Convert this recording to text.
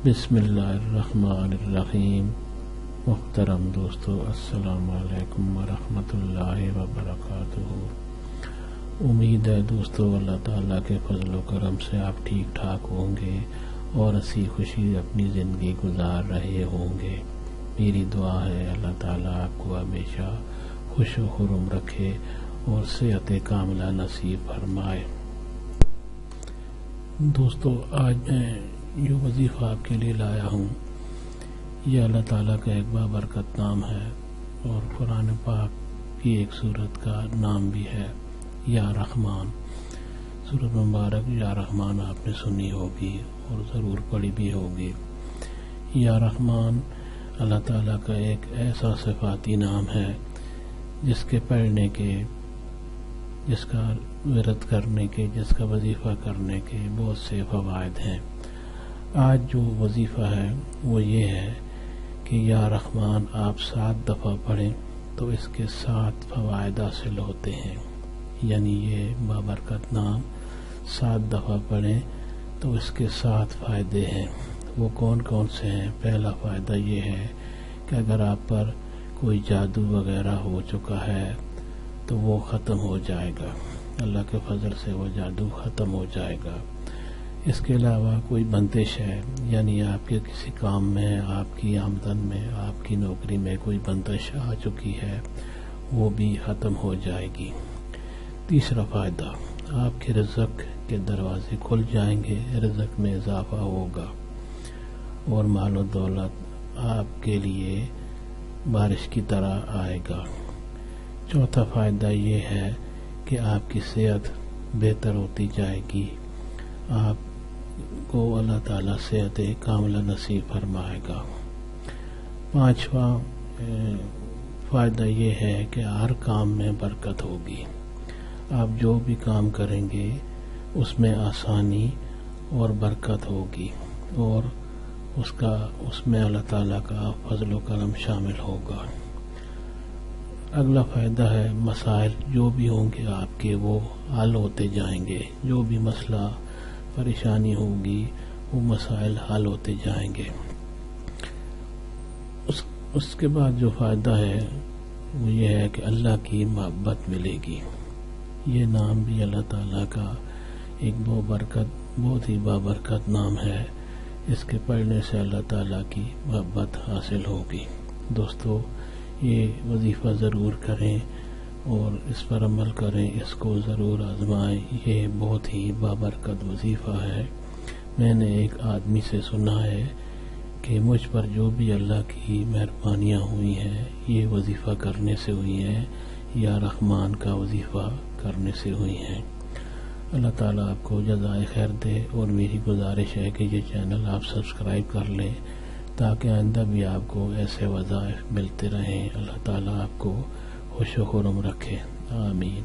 बिस्मिल्लाहिर्रहमानिर्रहीम। मुहतरम दोस्तों, अस्सलामु अलैकुम वरहमतुल्लाहि वबरकातुहू। उम्मीद है दोस्तों अल्लाह ताला के फजल व करम से आप ठीक ठाक होंगे और हंसी खुशी अपनी ज़िंदगी गुजार रहे होंगे। मेरी दुआ है अल्लाह ताला आपको हमेशा खुश व खुर्रम रखे और सेहत कामिला नसीब फरमाए। दोस्तों, आज मैं जो वजीफ़ा आपके लिए लाया हूँ, ये अल्लाह ताला का एक बाबरकत नाम है और कुरान पाक की एक सूरत का नाम भी है, या रहमान। सूरत मुबारक या रहमान आपने सुनी होगी और ज़रूर पढ़ी भी होगी। या रहमान अल्लाह ताला का एक ऐसा सिफाती नाम है जिसके पढ़ने के, जिसका विरद करने के, जिसका वजीफ़ा करने के बहुत से फ़वाइद हैं। आज जो वजीफ़ा है वो ये है कि या रहमान आप 7 दफ़ा पढ़ें तो इसके 7 फ़वाइद हासिल होते हैं। यानी ये बाबरकत नाम 7 दफ़ा पढ़ें तो इसके 7 फ़ायदे हैं। वो कौन कौन से हैं? पहला फ़ायदा ये है कि अगर आप पर कोई जादू वगैरह हो चुका है तो वो ख़त्म हो जाएगा, अल्लाह के फजल से वो जादू ख़त्म हो जाएगा। इसके अलावा कोई बंदिश है, यानी आपके किसी काम में, आपकी आमदन में, आपकी नौकरी में कोई बंदिश आ चुकी है, वो भी ख़त्म हो जाएगी। तीसरा फ़ायदा, आपके रिज़्क़ के दरवाजे खुल जाएंगे, रिज़्क़ में इजाफा होगा और माल और दौलत आपके लिए बारिश की तरह आएगा। चौथा फ़ायदा ये है कि आपकी सेहत बेहतर होती जाएगी, आपको अल्लाह ताला सेहत कामिला नसीब फरमाएगा। पांचवा फ़ायदा ये है कि हर काम में बरकत होगी। आप जो भी काम करेंगे उसमें आसानी और बरकत होगी और उसमें अल्लाह ताला का फजल व करम शामिल होगा। अगला फ़ायदा है मसाइल जो भी होंगे आपके वो हल होते जाएंगे। जो भी मसला परेशानी होगी वो मसाइल हल होते जाएंगे। उसके बाद जो फ़ायदा है वो ये है कि अल्लाह की मोहब्बत मिलेगी। ये नाम भी अल्लाह ताला का एक बहुत ही बाबरकत नाम है। इसके पढ़ने से अल्लाह ताला की मोहब्बत हासिल होगी। दोस्तों, ये वजीफ़ा ज़रूर करें और इस पर अमल करें, इसको ज़रूर आजमाएं। ये बहुत ही बाबरकत वजीफ़ा है। मैंने एक आदमी से सुना है कि मुझ पर जो भी अल्लाह की मेहरबानियाँ हुई हैं ये वजीफ़ा करने से हुई हैं, या रहमान का वजीफ़ा करने से हुई हैं। अल्लाह ताला आपको जज़ाए खैर दे और मेरी गुजारिश है कि ये चैनल आप सब्सक्राइब कर लें ताकि आइंदा भी आपको ऐसे वज़ाइफ मिलते रहें। अल्लाह ताला आपको खुश व खुर्रम रखे। आमीन।